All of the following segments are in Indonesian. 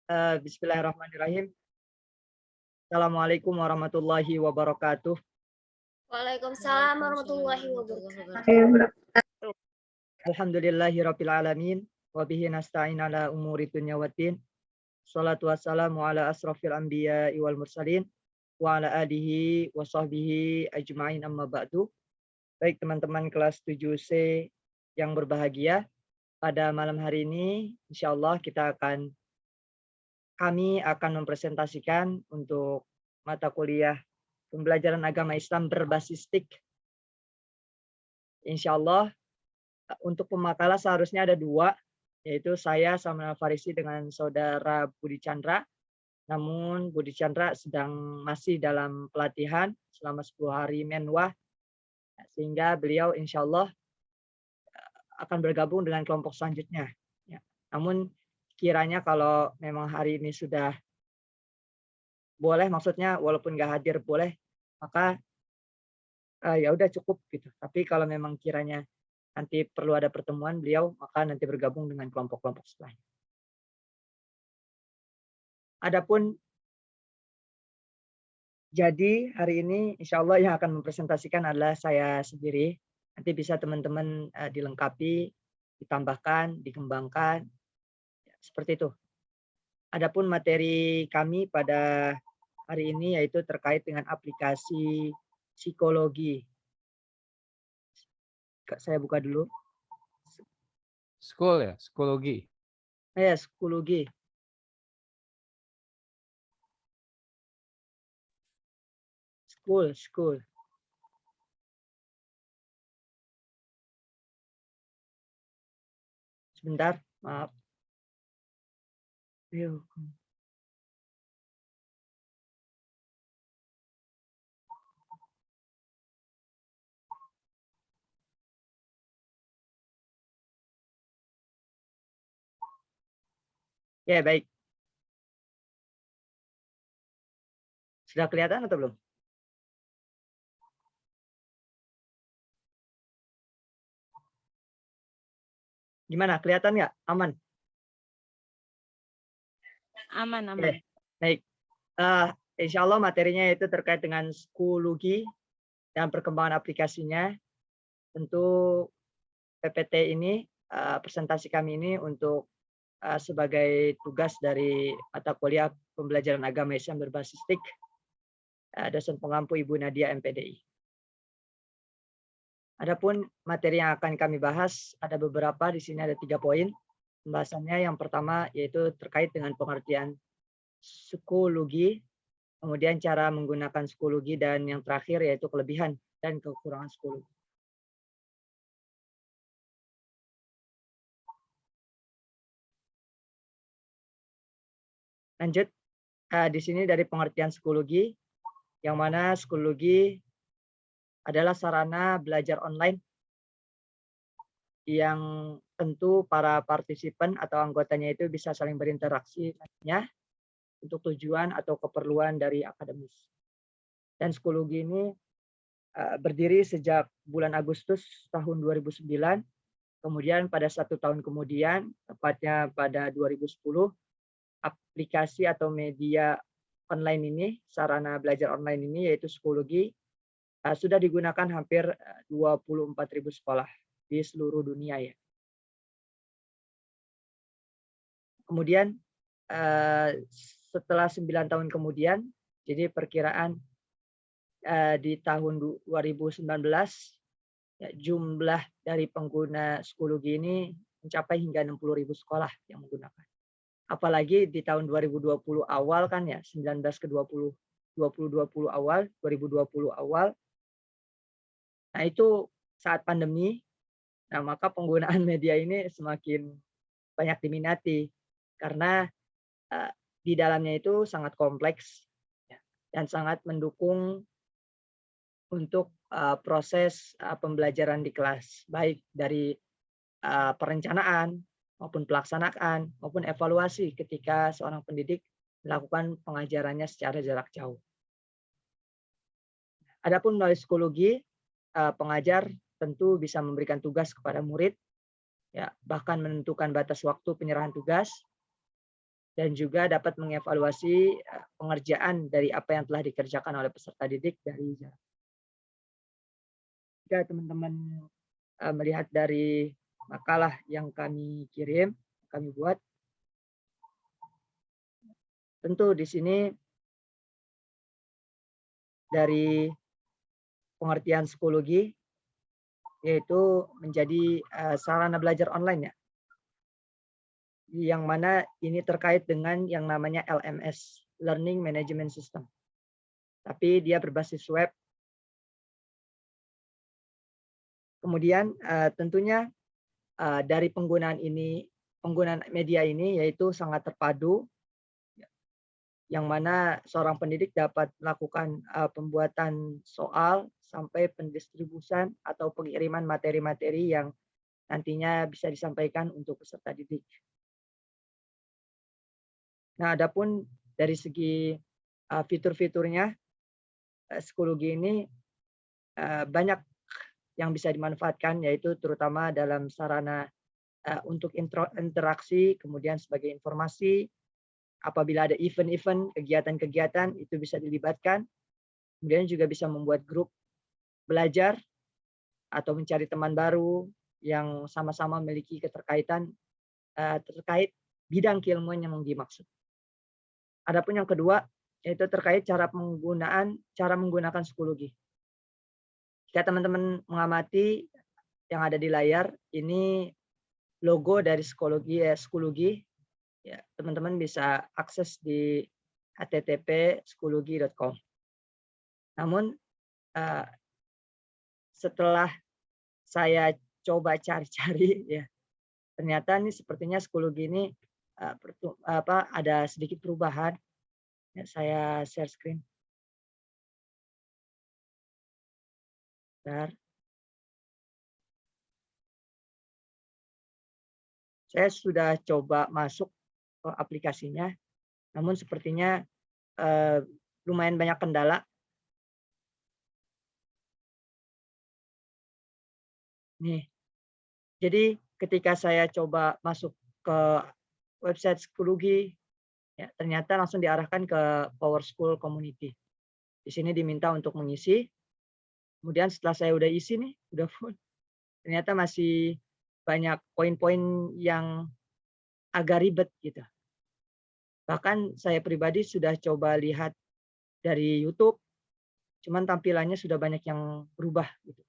Bismillahirrahmanirrahim. Assalamualaikum warahmatullahi wabarakatuh. Waalaikumsalam warahmatullahi wabarakatuh. Alhamdulillahirabbil alamin wa bihi nasta'in ala umuri dunya waddin. Shalatu wassalamu ala asrofil anbiya'i wal mursalin wa ala alihi wa sahbihi ajma'in amma ba'du. Baik teman-teman kelas 7C yang berbahagia, pada malam hari ini insyaallah kami akan mempresentasikan untuk mata kuliah pembelajaran agama Islam berbasis TIK. Insyaallah untuk pemakalah seharusnya ada 2, yaitu saya sama Farisi dengan saudara Budi Chandra. Namun Budi Chandra masih dalam pelatihan selama 10 hari menwah, sehingga beliau insyaallah akan bergabung dengan kelompok selanjutnya. Ya. Namun kiranya kalau memang hari ini sudah boleh, maksudnya walaupun nggak hadir boleh, maka ya udah cukup gitu. Tapi kalau memang kiranya nanti perlu ada pertemuan beliau, maka nanti bergabung dengan kelompok-kelompok setelahnya. Adapun jadi hari ini insya Allah yang akan mempresentasikan adalah saya sendiri. Nanti bisa teman-teman dilengkapi, ditambahkan, dikembangkan, seperti itu. Adapun materi kami pada hari ini yaitu terkait dengan aplikasi psikologi. Saya buka dulu. School ya, psikologi. Psikologi. School. Sebentar, maaf. Ya, baik. Sudah kelihatan atau belum? Gimana? Kelihatan nggak? Aman? Aman. Baik. Insya Allah materinya itu terkait dengan psikologi dan perkembangan aplikasinya. Tentu PPT ini, presentasi kami ini untuk sebagai tugas dari mata kuliah pembelajaran agama Islam berbasis TIK, dosen pengampu Ibu Nadia MPDI. Adapun materi yang akan kami bahas ada beberapa, di sini ada 3 poin pembahasannya. Yang pertama yaitu terkait dengan pengertian psikologi, kemudian cara menggunakan psikologi, dan yang terakhir yaitu kelebihan dan kekurangan psikologi. Lanjut, di sini dari pengertian psikologi, yang mana psikologi adalah sarana belajar online yang tentu para partisipan atau anggotanya itu bisa saling berinteraksi untuk tujuan atau keperluan dari akademis. Dan psikologi ini berdiri sejak bulan Agustus tahun 2009, kemudian pada 1 tahun kemudian, tepatnya pada 2010, aplikasi atau media online ini, sarana belajar online ini yaitu psikologi, sudah digunakan hampir 24.000 sekolah di seluruh dunia ya. Kemudian setelah 9 tahun kemudian, jadi perkiraan di tahun 2019 ya, jumlah dari pengguna psikologi ini mencapai hingga 60.000 sekolah yang menggunakan. Apalagi di tahun 2020 awal kan ya, 19 ke 20, 2020 awal, 2020 awal. Nah, itu saat pandemi. Nah, maka penggunaan media ini semakin banyak diminati karena di dalamnya itu sangat kompleks ya, dan sangat mendukung untuk proses pembelajaran di kelas, baik dari perencanaan maupun pelaksanaan maupun evaluasi ketika seorang pendidik melakukan pengajarannya secara jarak jauh. Adapun melalui psikologi, pengajar tentu bisa memberikan tugas kepada murid, ya, bahkan menentukan batas waktu penyerahan tugas, dan juga dapat mengevaluasi pengerjaan dari apa yang telah dikerjakan oleh peserta didik dari jarak. Jika teman-teman melihat dari makalah yang kami kirim, kami buat, tentu di sini dari pengertian psikologi, yaitu menjadi sarana belajar online ya, yang mana ini terkait dengan yang namanya LMS, Learning Management System. Tapi dia berbasis web. Kemudian tentunya dari penggunaan media ini yaitu sangat terpadu, yang mana seorang pendidik dapat melakukan pembuatan soal sampai pendistribusian atau pengiriman materi-materi yang nantinya bisa disampaikan untuk peserta didik. Nah, adapun dari segi fitur-fiturnya, psikologi ini banyak yang bisa dimanfaatkan, yaitu terutama dalam sarana untuk interaksi, kemudian sebagai informasi, apabila ada event-event, kegiatan-kegiatan, itu bisa dilibatkan. Kemudian juga bisa membuat grup belajar atau mencari teman baru yang sama-sama memiliki keterkaitan terkait bidang keilmuan yang dimaksud. Adapun yang kedua, yaitu terkait cara menggunakan psikologi. Jika teman-teman mengamati yang ada di layar, ini logo dari psikologi. Ya, teman-teman bisa akses di http://psikologi.com. Namun setelah saya coba cari-cari, ya ternyata ini sepertinya psikologi ini ada sedikit perubahan. Ya, saya share screen. Bentar. Saya sudah coba masuk ke aplikasinya, namun sepertinya lumayan banyak kendala. Nih, jadi ketika saya coba masuk ke website psikologi, ya, ternyata langsung diarahkan ke Power School Community. Di sini diminta untuk mengisi. Kemudian setelah saya udah isi nih, udah full, ternyata masih banyak poin-poin yang agak ribet gitu. Bahkan saya pribadi sudah coba lihat dari YouTube, cuman tampilannya sudah banyak yang berubah gitu.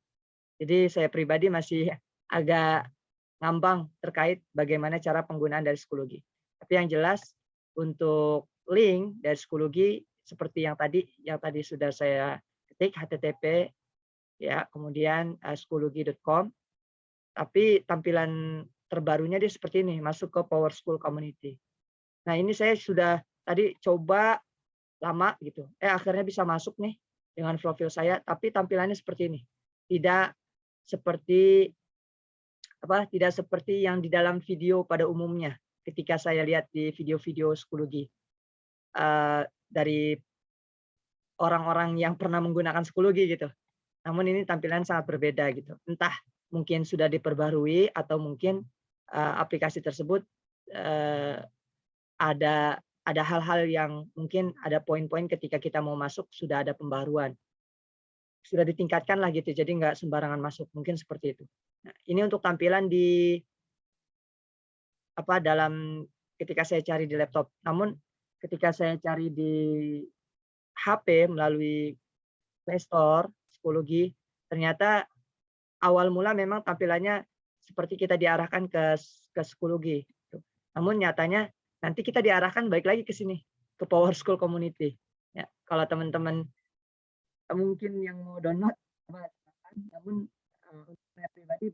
Jadi saya pribadi masih agak ngambang terkait bagaimana cara penggunaan dari psikologi. Tapi yang jelas untuk link dari psikologi seperti yang tadi sudah saya ketik http ya, kemudian psikologi.com. Tapi tampilan terbarunya dia seperti ini, masuk ke Power School Community. Nah, ini saya sudah tadi coba lama gitu. Akhirnya bisa masuk nih dengan profil saya, tapi tampilannya seperti ini. Tidak seperti yang di dalam video pada umumnya ketika saya lihat di video-video psikologi dari orang-orang yang pernah menggunakan psikologi gitu. Namun ini tampilan sangat berbeda gitu. Entah mungkin sudah diperbarui atau mungkin aplikasi tersebut ada hal-hal yang mungkin ada poin-poin ketika kita mau masuk sudah ada pembaruan. Sudah ditingkatkan lah gitu, jadi nggak sembarangan masuk, mungkin seperti itu. Nah, ini untuk tampilan dalam ketika saya cari di laptop. Namun ketika saya cari di HP melalui Play Store psikologi, ternyata awal mula memang tampilannya seperti kita diarahkan ke psikologi. Namun nyatanya nanti kita diarahkan balik lagi ke sini, ke Power School Community. Ya, kalau teman-teman mungkin yang mau download, namun saya pribadi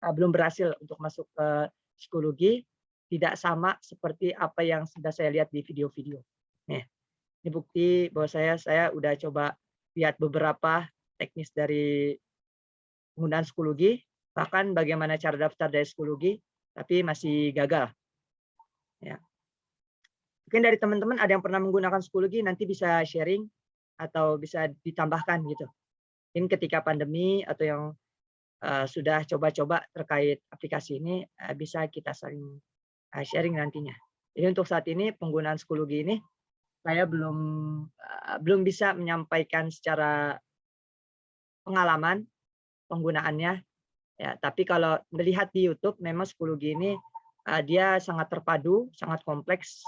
belum berhasil untuk masuk ke psikologi, tidak sama seperti apa yang sudah saya lihat di video-video. Nih, ini bukti bahwa saya udah coba lihat beberapa teknis dari penggunaan psikologi, bahkan bagaimana cara daftar dari psikologi, tapi masih gagal. Ya. Mungkin dari teman-teman ada yang pernah menggunakan psikologi, nanti bisa sharing atau bisa ditambahkan gitu. Mungkin ketika pandemi atau yang sudah coba-coba terkait aplikasi ini bisa kita saling sharing nantinya. Jadi untuk saat ini penggunaan Schoology ini saya belum bisa menyampaikan secara pengalaman penggunaannya ya, tapi kalau melihat di YouTube memang Schoology ini dia sangat terpadu, sangat kompleks,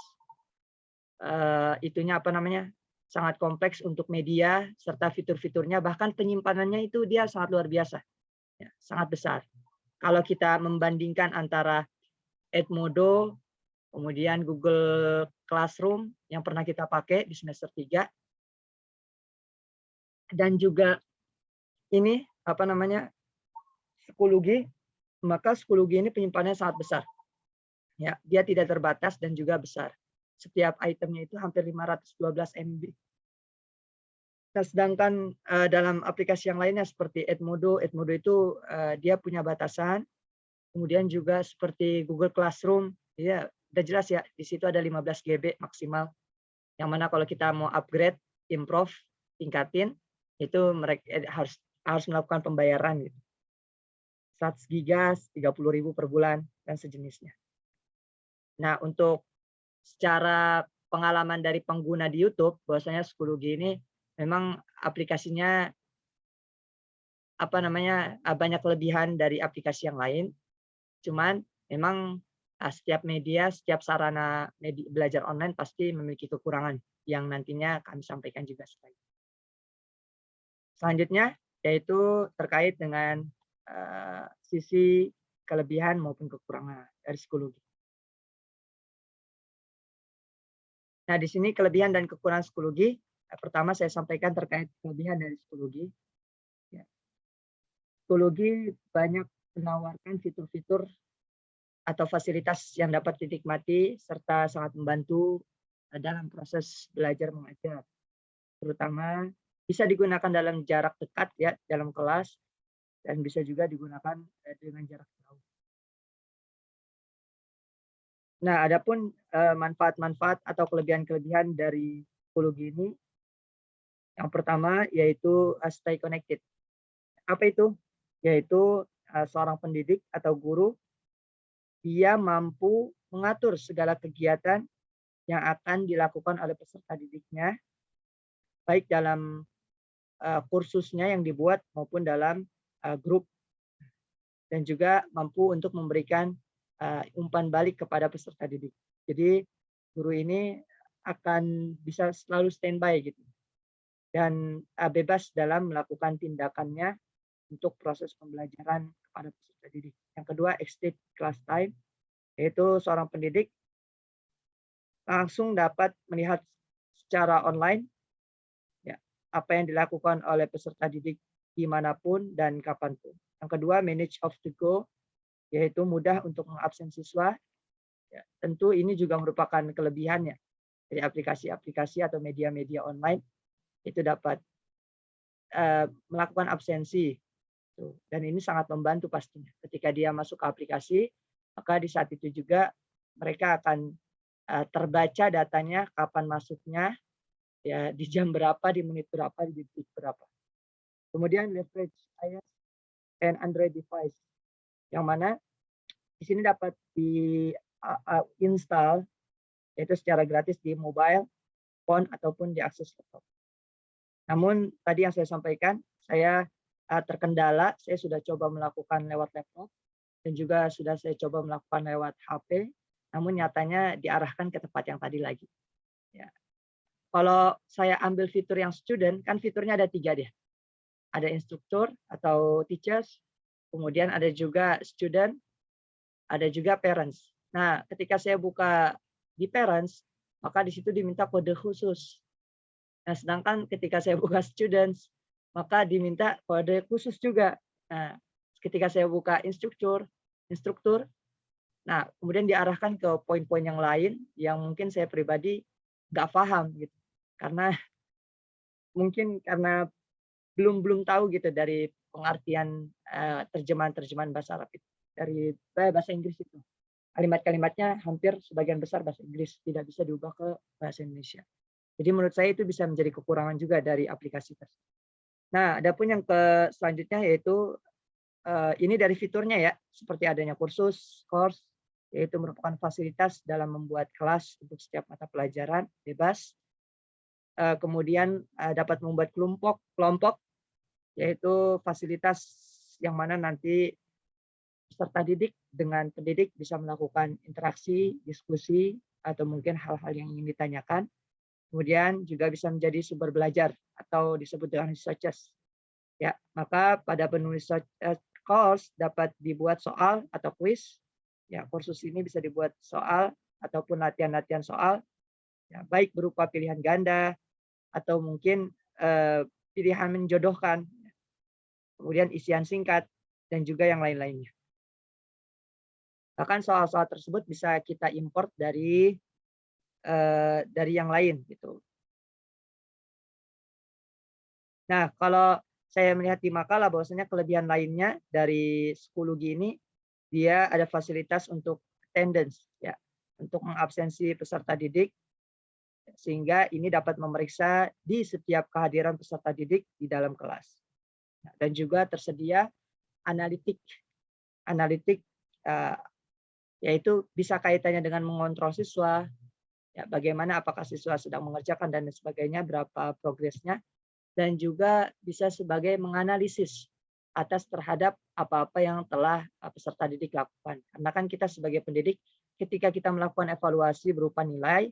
itunya apa namanya, sangat kompleks untuk media serta fitur-fiturnya, bahkan penyimpanannya itu dia sangat luar biasa, ya, sangat besar. Kalau kita membandingkan antara Edmodo, kemudian Google Classroom yang pernah kita pakai di semester 3, dan juga ini apa namanya, Schoology, maka Schoology ini penyimpanannya sangat besar. Ya, dia tidak terbatas dan juga besar. Setiap itemnya itu hampir 512 MB. Nah, sedangkan dalam aplikasi yang lainnya seperti Edmodo itu dia punya batasan. Kemudian juga seperti Google Classroom, ya udah jelas ya, di situ ada 15 GB maksimal. Yang mana kalau kita mau upgrade, improve, tingkatin, itu mereka harus melakukan pembayaran gitu. 100 GB, 30.000 per bulan dan sejenisnya. Nah, untuk secara pengalaman dari pengguna di YouTube, bahwasanya Schoology ini memang aplikasinya apa namanya, banyak kelebihan dari aplikasi yang lain. Cuman memang setiap media, setiap sarana belajar online pasti memiliki kekurangan yang nantinya kami sampaikan juga selanjutnya, yaitu terkait dengan sisi kelebihan maupun kekurangan dari Schoology. Nah, di sini kelebihan dan kekurangan Schoology. Pertama saya sampaikan terkait kelebihan dari Schoology. Ya. Schoology banyak menawarkan fitur-fitur atau fasilitas yang dapat dinikmati serta sangat membantu dalam proses belajar mengajar. Terutama bisa digunakan dalam jarak dekat ya, dalam kelas, dan bisa juga digunakan dengan jarak jauh. Nah, adapun manfaat-manfaat atau kelebihan-kelebihan dari Schoology ini, yang pertama yaitu stay connected. Apa itu? Yaitu seorang pendidik atau guru, dia mampu mengatur segala kegiatan yang akan dilakukan oleh peserta didiknya, baik dalam kursusnya yang dibuat maupun dalam grup, dan juga mampu untuk memberikan umpan balik kepada peserta didik. Jadi guru ini akan bisa selalu standby gitu dan bebas dalam melakukan tindakannya untuk proses pembelajaran kepada peserta didik. Yang kedua, extended class time, yaitu seorang pendidik langsung dapat melihat secara online ya, apa yang dilakukan oleh peserta didik dimanapun dan kapanpun. Yang kedua, manage off the go, yaitu mudah untuk mengabsen siswa. Ya, tentu ini juga merupakan kelebihannya dari aplikasi-aplikasi atau media-media online, itu dapat melakukan absensi. Dan ini sangat membantu pastinya. Ketika dia masuk ke aplikasi, maka di saat itu juga mereka akan terbaca datanya, kapan masuknya, ya di jam berapa, di menit berapa, di detik berapa. Kemudian leverage iOS and Android device, yang mana di sini dapat di-install yaitu secara gratis di mobile phone ataupun diakses laptop. Namun tadi yang saya sampaikan, saya terkendala, saya sudah coba melakukan lewat laptop dan juga sudah saya coba melakukan lewat HP, namun nyatanya diarahkan ke tempat yang tadi lagi. Ya. Kalau saya ambil fitur yang student, kan fiturnya ada 3 deh. Ada instruktur atau teachers, kemudian ada juga student, ada juga parents. Nah, ketika saya buka di parents, maka di situ diminta kode khusus. Nah, sedangkan ketika saya buka students, maka diminta kode khusus juga. Nah, ketika saya buka instruktur, nah kemudian diarahkan ke poin-poin yang lain yang mungkin saya pribadi nggak paham gitu. Karena mungkin karena belum tahu gitu dari pengertian terjemahan bahasa Arab itu, dari bahasa Inggris itu. Kalimat-kalimatnya hampir sebagian besar bahasa Inggris, tidak bisa diubah ke bahasa Indonesia. Jadi menurut saya itu bisa menjadi kekurangan juga dari aplikasi tersebut. Nah, adapun yang selanjutnya yaitu ini dari fiturnya ya, seperti adanya kursus, course, yaitu merupakan fasilitas dalam membuat kelas untuk setiap mata pelajaran bebas. Kemudian dapat membuat kelompok, yaitu fasilitas yang mana nanti peserta didik dengan pendidik bisa melakukan interaksi, diskusi, atau mungkin hal-hal yang ingin ditanyakan. Kemudian juga bisa menjadi sumber belajar atau disebut dengan researchers. Ya, maka pada penulis course dapat dibuat soal atau kuis. Ya, kursus ini bisa dibuat soal ataupun latihan-latihan soal, ya, baik berupa pilihan ganda atau mungkin pilihan menjodohkan, kemudian isian singkat dan juga yang lain-lainnya. Bahkan soal-soal tersebut bisa kita import dari yang lain gitu. Nah, kalau saya melihat di makalah bahwasanya kelebihan lainnya dari Schoology ini, dia ada fasilitas untuk attendance, ya, untuk mengabsensi peserta didik, sehingga ini dapat memeriksa di setiap kehadiran peserta didik di dalam kelas. Nah, dan juga tersedia analitik, yaitu bisa kaitannya dengan mengontrol siswa, ya, bagaimana apakah siswa sedang mengerjakan dan sebagainya, berapa progresnya, dan juga bisa sebagai menganalisis atas terhadap apa-apa yang telah peserta didik lakukan. Karena kan kita sebagai pendidik, ketika kita melakukan evaluasi berupa nilai,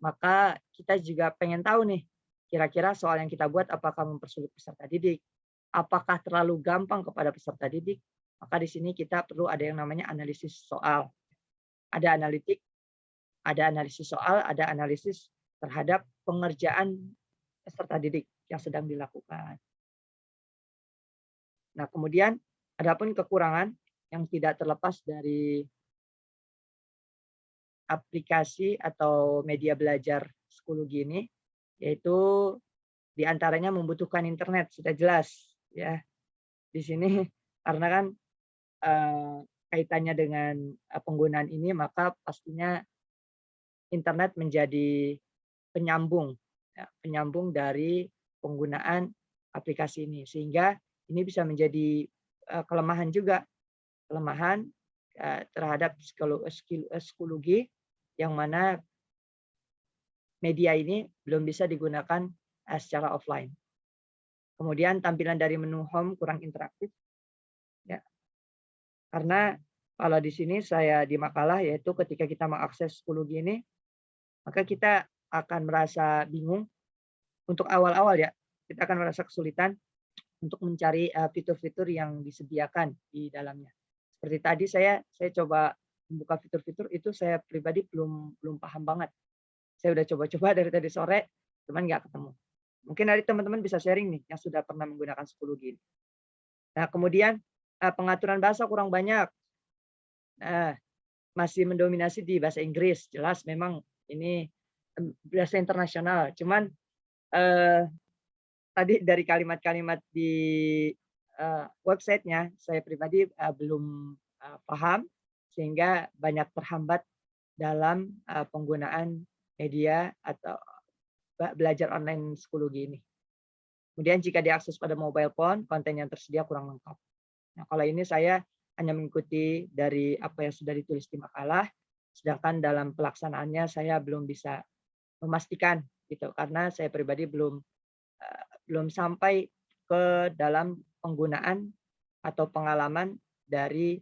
maka kita juga pengen tahu nih, kira-kira soal yang kita buat apakah mempersulit peserta didik, apakah terlalu gampang kepada peserta didik, maka di sini kita perlu ada yang namanya analisis soal. Ada analitik, ada analisis soal, ada analisis terhadap pengerjaan peserta didik yang sedang dilakukan. Nah, kemudian adapun kekurangan yang tidak terlepas dari aplikasi atau media belajar Schoology ini, yaitu diantaranya membutuhkan internet, sudah jelas ya. Di sini karena kan kaitannya dengan penggunaan ini, maka pastinya internet menjadi penyambung, ya, penyambung dari penggunaan aplikasi ini, sehingga ini bisa menjadi kelemahan juga, kelemahan terhadap Schoology yang mana media ini belum bisa digunakan secara offline. Kemudian tampilan dari menu home kurang interaktif, ya, karena kalau di sini saya di makalah yaitu ketika kita mengakses Schoology ini, maka kita akan merasa bingung untuk awal-awal ya, kita akan merasa kesulitan untuk mencari fitur-fitur yang disediakan di dalamnya. Seperti tadi saya coba membuka fitur-fitur itu saya pribadi belum paham banget. Saya udah coba-coba dari tadi sore, cuman nggak ketemu. Mungkin dari teman-teman bisa sharing nih yang sudah pernah menggunakan Schoology. Nah, kemudian pengaturan bahasa kurang banyak. Nah, masih mendominasi di bahasa Inggris. Jelas memang ini bahasa internasional. Cuman tadi dari kalimat-kalimat di websitenya saya pribadi belum paham sehingga banyak terhambat dalam penggunaan media atau belajar online Schoology ini. Kemudian jika diakses pada mobile phone, konten yang tersedia kurang lengkap. Nah, kalau ini saya hanya mengikuti dari apa yang sudah ditulis di makalah, sedangkan dalam pelaksanaannya saya belum bisa memastikan gitu, karena saya pribadi belum sampai ke dalam penggunaan atau pengalaman dari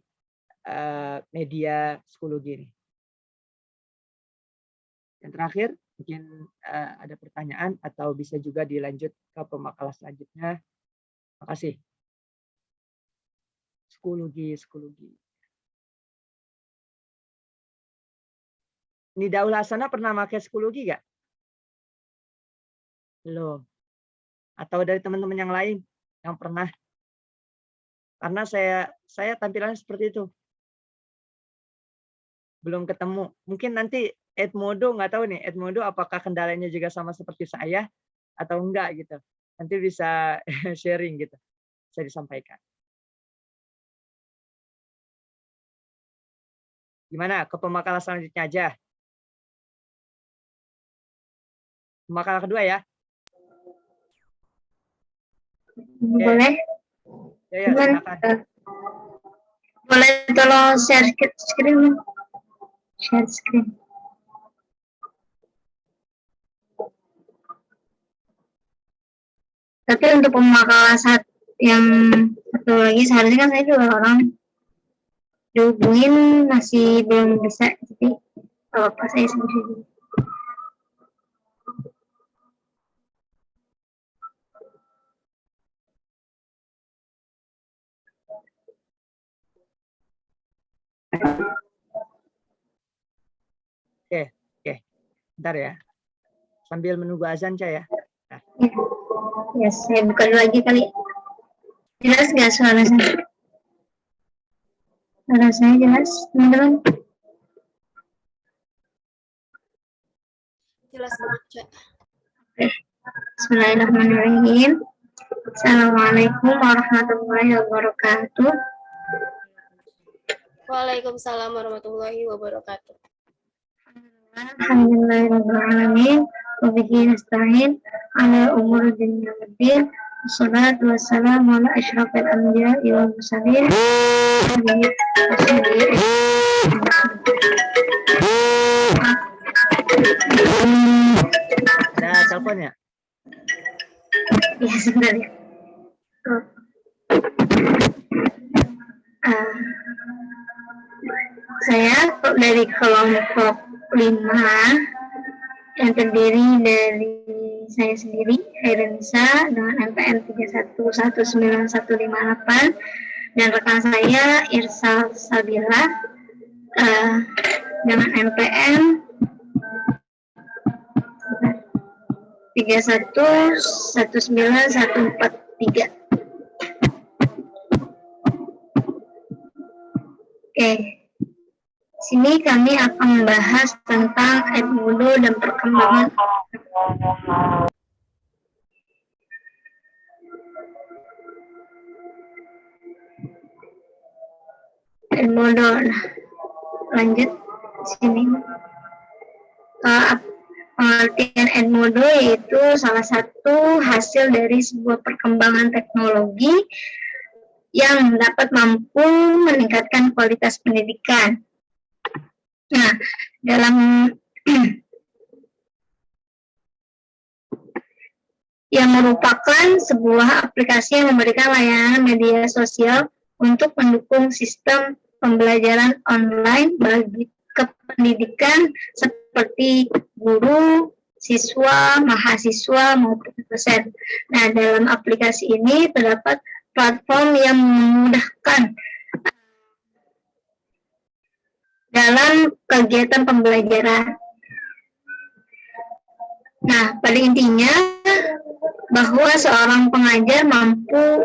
media Schoology ini. Yang terakhir, mungkin ada pertanyaan atau bisa juga dilanjut ke pemakalah selanjutnya. Terima kasih. Schoology. Nida Ulasana pernah pakai Schoology nggak? Belum. Atau dari teman-teman yang lain yang pernah? Karena saya tampilannya seperti itu. Belum ketemu. Mungkin nanti Edmodo nggak tahu nih, Edmodo apakah kendalanya juga sama seperti saya atau enggak gitu. Nanti bisa sharing gitu. Bisa disampaikan. Gimana? Ke pemakalah selanjutnya aja. Pemakalah kedua ya. Boleh. Ya, silakan. Boleh tolong share screen. share screen. Tapi untuk pemakalan yang satu lagi seharusnya kan saya juga orang dihubungin masih belum bisa, jadi apa saya sendiri. Oke. Bentar ya. Sambil menunggu azan, Ca ya. Nah. Ya, saya buka dulu lagi kali. Jelas nggak suara saya? Suara saya jelas, teman-teman? Jelas banget, Cak. Oke. Bismillahirrahmanirrahim. Assalamualaikum warahmatullahi wabarakatuh. Waalaikumsalam warahmatullahi wabarakatuh. Alhamdulillahirrahmanirrahim. Wabihi nasta'in ala umur dunia waddin. Wassalatu wassalamu ala asyrafil anbiya'i wal mursalin. Ada telepon ya? Ya, sebentar ya. Saya dari kelompok 5 yang terdiri dari saya sendiri, Hairanisa dengan NPM 311958 dan rekan saya Irsal Sabila dengan NPM 3119143. Oke. Sini kami akan membahas tentang Edmodo dan perkembangan Edmodo. Nah, lanjut sini. Pengertian Edmodo yaitu salah satu hasil dari sebuah perkembangan teknologi yang dapat mampu meningkatkan kualitas pendidikan. Nah, dalam yang merupakan sebuah aplikasi yang memberikan layanan media sosial untuk mendukung sistem pembelajaran online bagi kependidikan seperti guru, siswa, mahasiswa, maupun dosen. Nah, dalam aplikasi ini terdapat platform yang memudahkan dalam kegiatan pembelajaran. Nah, pada intinya bahwa seorang pengajar mampu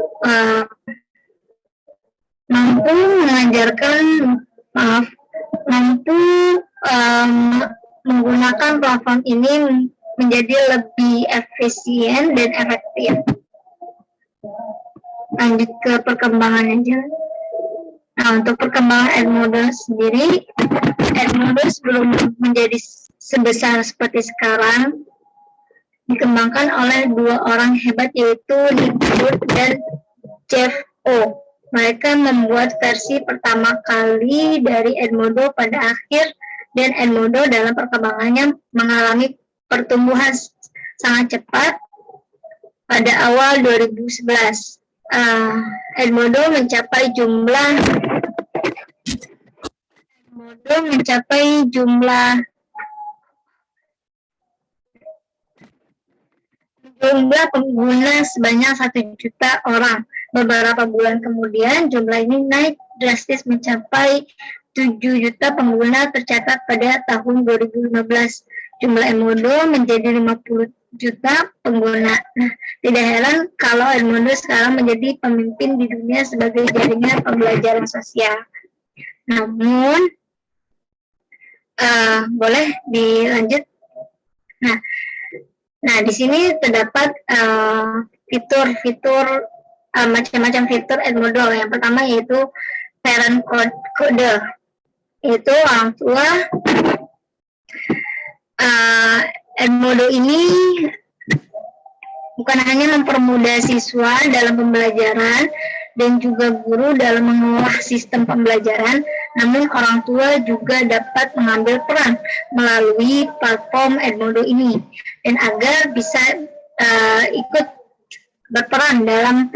menggunakan platform ini menjadi lebih efisien dan efektif. Lanjut ke perkembangan aja. Nah, untuk perkembangan Edmodo sendiri, Edmodo sebelum menjadi sebesar seperti sekarang, dikembangkan oleh 2 orang hebat yaitu Nick Wood dan Jeff O. Mereka membuat versi pertama kali dari Edmodo pada akhir, dan Edmodo dalam perkembangannya mengalami pertumbuhan sangat cepat pada awal 2011. Edmodo mencapai jumlah pengguna sebanyak 1 juta orang. Beberapa bulan kemudian, jumlah ini naik drastis mencapai 7 juta pengguna tercatat pada tahun 2015. Jumlah Edmodo menjadi 50 juta pengguna. Nah, tidak heran kalau Edmodo sekarang menjadi pemimpin di dunia sebagai jaringan pembelajaran sosial. Namun, boleh dilanjut. Nah, di sini terdapat fitur-fitur macam-macam fitur Edmodo. Yang pertama yaitu parent code, yaitu orang tua. Edmodo ini bukan hanya mempermudah siswa dalam pembelajaran, dan juga guru dalam mengolah sistem pembelajaran, namun orang tua juga dapat mengambil peran melalui platform Edmodo ini, dan agar bisa ikut berperan dalam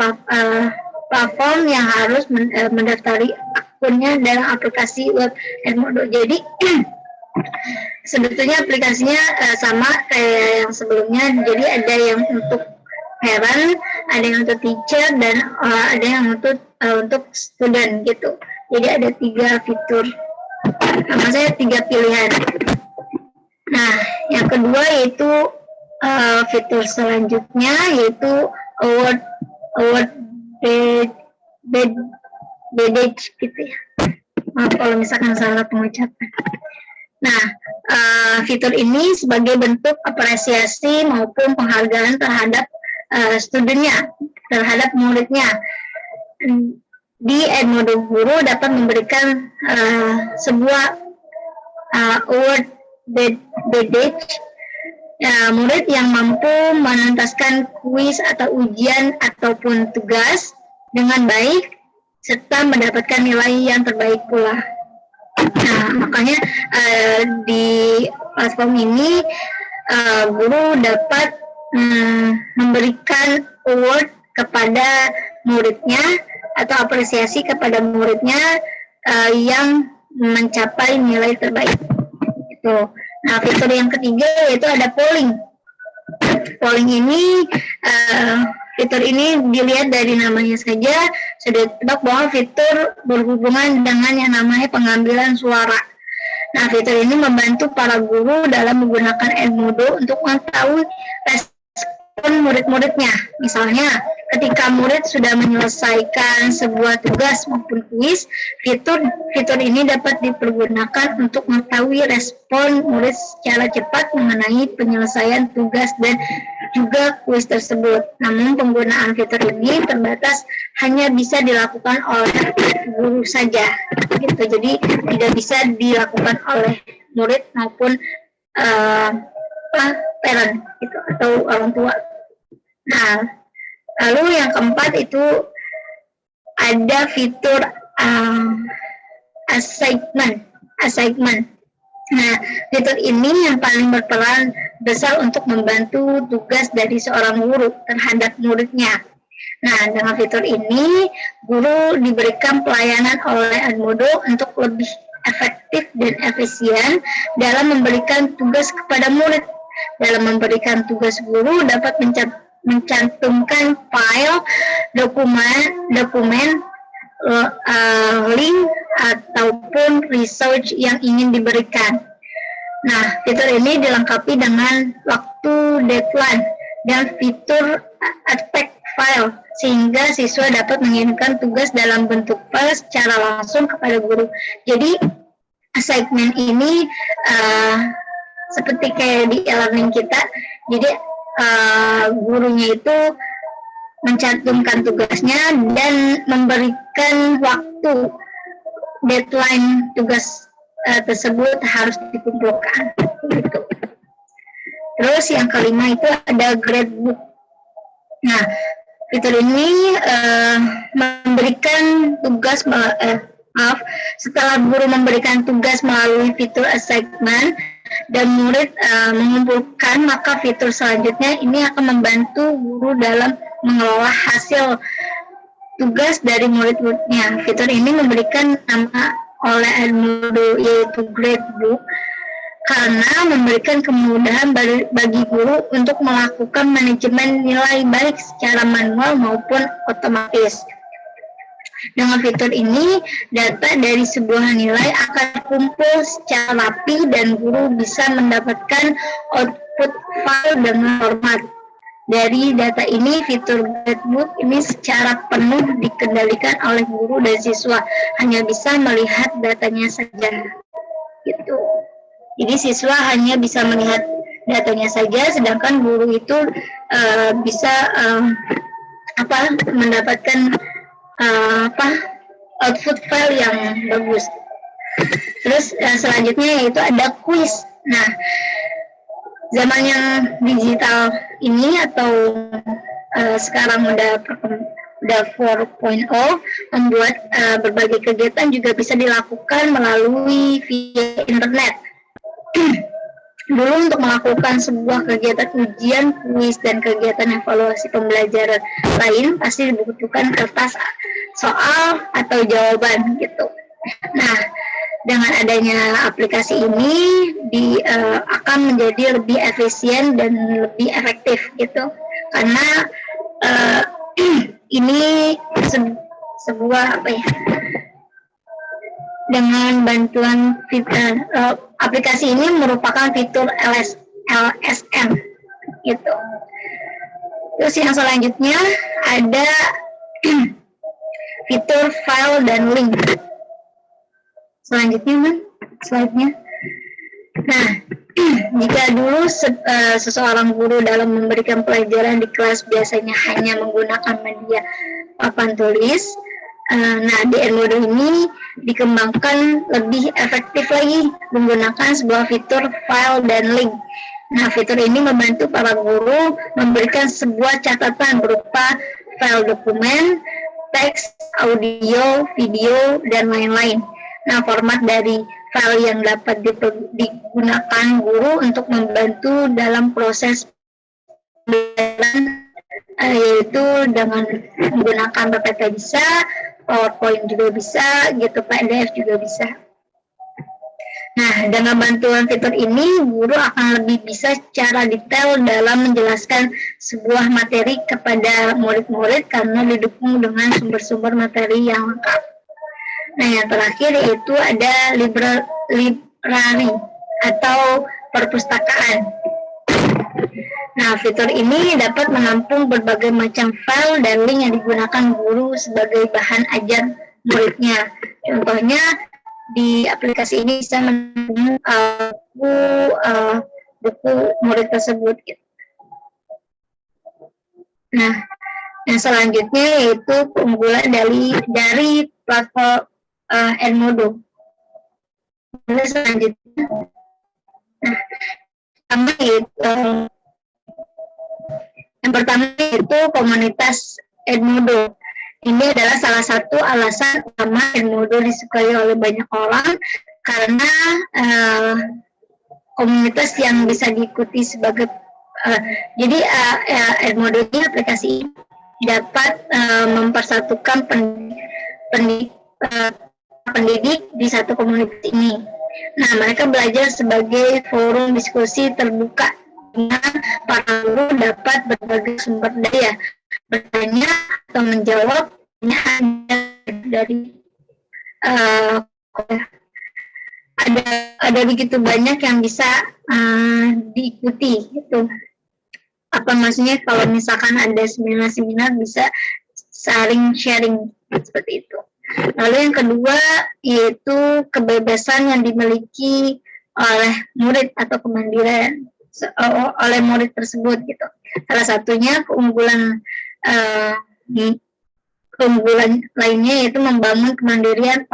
platform yang harus mendaftar akunnya dalam aplikasi web Edmodo. Jadi sebetulnya aplikasinya sama kayak yang sebelumnya, jadi ada yang untuk parent, ada yang untuk teacher, dan ada yang untuk student gitu. Jadi ada 3 fitur, maksudnya 3 pilihan. Nah, yang kedua yaitu fitur selanjutnya yaitu award badge gitu ya. Maaf kalau misalkan salah pengucapan. Nah, fitur ini sebagai bentuk apresiasi maupun penghargaan terhadap studennya, terhadap muridnya. Di Edmodo Guru dapat memberikan sebuah award badge murid yang mampu menuntaskan kuis atau ujian ataupun tugas dengan baik serta mendapatkan nilai yang terbaik pula. Nah, makanya di platform ini guru dapat memberikan award kepada muridnya atau apresiasi kepada muridnya yang mencapai nilai terbaik. Itu. Nah, fitur yang ketiga yaitu ada polling. Polling ini fitur ini dilihat dari namanya saja sudah ditebak bahwa fitur berhubungan dengan yang namanya pengambilan suara. Nah, fitur ini membantu para guru dalam menggunakan Edmodo untuk mengetahui respon murid-muridnya. Misalnya, ketika murid sudah menyelesaikan sebuah tugas maupun kuis, fitur ini dapat dipergunakan untuk mengetahui respon murid secara cepat mengenai penyelesaian tugas dan juga kuis tersebut. Namun penggunaan fitur ini terbatas, hanya bisa dilakukan oleh guru saja. Gitu. Jadi tidak bisa dilakukan oleh murid maupun parent gitu, atau orang tua. Nah, lalu yang keempat itu ada fitur assignment. Nah, fitur ini yang paling berperan besar untuk membantu tugas dari seorang guru terhadap muridnya. Nah, dengan fitur ini, guru diberikan pelayanan oleh Edmodo untuk lebih efektif dan efisien dalam memberikan tugas kepada murid. Dalam memberikan tugas, guru dapat mencantumkan file, dokumen, link, ataupun research yang ingin diberikan. Nah, fitur ini dilengkapi dengan waktu deadline dan fitur aspect file, sehingga siswa dapat mengirimkan tugas dalam bentuk file secara langsung kepada guru. Jadi, assignment ini seperti kayak di e-learning kita, jadi gurunya itu mencantumkan tugasnya dan memberikan waktu deadline tugas tersebut harus dikumpulkan. Gitu. Terus yang kelima itu ada gradebook. Nah, fitur ini memberikan tugas setelah guru memberikan tugas melalui fitur assignment dan murid mengumpulkan, maka fitur selanjutnya ini akan membantu guru dalam mengelola hasil tugas dari murid-muridnya. Fitur ini memberikan nama oleh Edmodo yaitu gradebook karena memberikan kemudahan bagi guru untuk melakukan manajemen nilai baik secara manual maupun otomatis. Dengan fitur ini, data dari sebuah nilai akan terkumpul secara rapi dan guru bisa mendapatkan output file dengan format. Dari data ini, fitur gradebook ini secara penuh dikendalikan oleh guru dan siswa, hanya bisa melihat datanya saja. Gitu. Jadi siswa hanya bisa melihat datanya saja, sedangkan guru itu bisa mendapatkan output file yang bagus. Terus selanjutnya yaitu ada kuis. Nah, zaman yang digital ini atau sekarang udah udah 4.0, membuat berbagai kegiatan juga bisa dilakukan melalui via internet. Dulu untuk melakukan sebuah kegiatan ujian, kuis, dan kegiatan evaluasi pembelajaran lain pasti dibutuhkan kertas soal atau jawaban gitu. Nah, dengan adanya aplikasi ini akan menjadi lebih efisien dan lebih efektif gitu, karena ini sebuah dengan bantuan aplikasi ini merupakan fitur LSM gitu. Terus yang selanjutnya ada fitur file dan link. Selanjutnya, slide-nya. Nah, jika dulu seseorang guru dalam memberikan pelajaran di kelas biasanya hanya menggunakan media papan tulis, nah di Edmodo ini dikembangkan lebih efektif lagi menggunakan sebuah fitur file dan link. Nah, fitur ini membantu para guru memberikan sebuah catatan berupa file dokumen, teks, audio, video, dan lain-lain. Nah, format dari file yang dapat digunakan guru untuk membantu dalam proses pembelajaran, yaitu dengan menggunakan PPT bisa, PowerPoint juga bisa, gitu, PDF juga bisa. Nah, dengan bantuan fitur ini, guru akan lebih bisa secara detail dalam menjelaskan sebuah materi kepada murid-murid karena didukung dengan sumber-sumber materi yang lengkap. Nah, yang terakhir yaitu ada library atau perpustakaan. Nah, fitur ini dapat menampung berbagai macam file dan link yang digunakan guru sebagai bahan ajar muridnya. Contohnya, di aplikasi ini bisa menampung buku murid tersebut. Nah, yang selanjutnya yaitu keunggulan dari platform Edmodo. Selanjutnya, yang pertama yaitu komunitas Edmodo. Ini adalah salah satu alasan utama Edmodo disukai oleh banyak orang karena komunitas yang bisa diikuti sebagai jadi Edmodo ini aplikasi dapat mempersatukan pendidik di satu komunitas ini. Nah, mereka belajar sebagai forum diskusi terbuka dengan para guru dapat berbagai sumber daya bertanya atau menjawab dari ada begitu banyak yang bisa diikuti gitu. Apa maksudnya kalau misalkan ada seminar-seminar bisa saling sharing seperti itu. Lalu yang kedua yaitu kebebasan yang dimiliki oleh murid atau kemandirian oleh murid tersebut gitu. Salah satunya keunggulan lainnya yaitu membangun kemandirian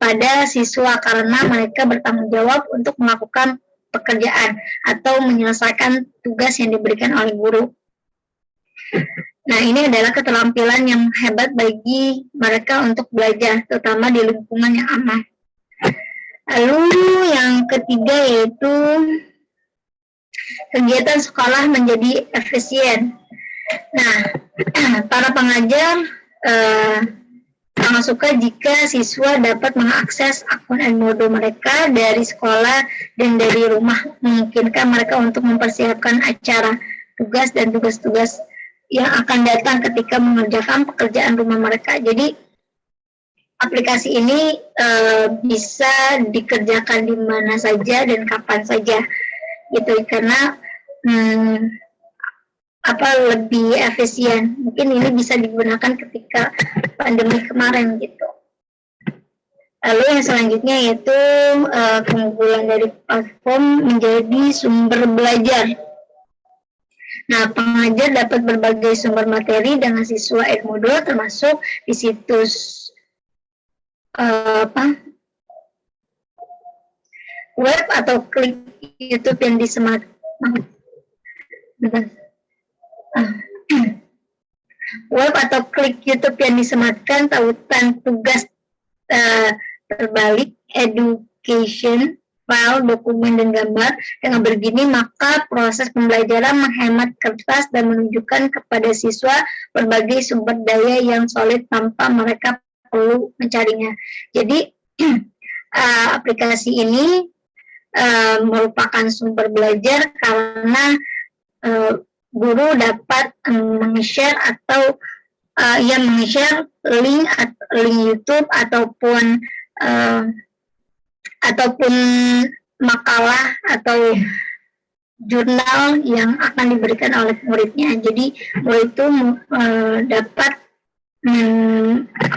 pada siswa karena mereka bertanggung jawab untuk melakukan pekerjaan atau menyelesaikan tugas yang diberikan oleh guru. Nah, ini adalah keterampilan yang hebat bagi mereka untuk belajar, terutama di lingkungan yang aman. Lalu yang ketiga yaitu kegiatan sekolah menjadi efisien. Nah, para pengajar sangat suka jika siswa dapat mengakses akun Edmodo mereka dari sekolah dan dari rumah, memungkinkan mereka untuk mempersiapkan acara, tugas, dan tugas-tugas yang akan datang ketika mengerjakan pekerjaan rumah mereka. Jadi, aplikasi ini bisa dikerjakan di mana saja dan kapan saja, gitu, karena lebih efisien. Mungkin ini bisa digunakan ketika pandemi kemarin gitu. Lalu yang selanjutnya yaitu keunggulan dari platform menjadi sumber belajar. Nah, pengajar dapat berbagai sumber materi dengan siswa Edmodo termasuk di situs web atau klik YouTube yang di smartphone. web atau klik YouTube yang disematkan tautan tugas terbalik education file, dokumen, dan gambar. Dengan begini, maka proses pembelajaran menghemat kertas dan menunjukkan kepada siswa berbagai sumber daya yang solid tanpa mereka perlu mencarinya. Jadi, aplikasi ini merupakan sumber belajar karena guru dapat meng-share atau meng-share link YouTube ataupun makalah atau jurnal yang akan diberikan oleh muridnya. Jadi murid itu dapat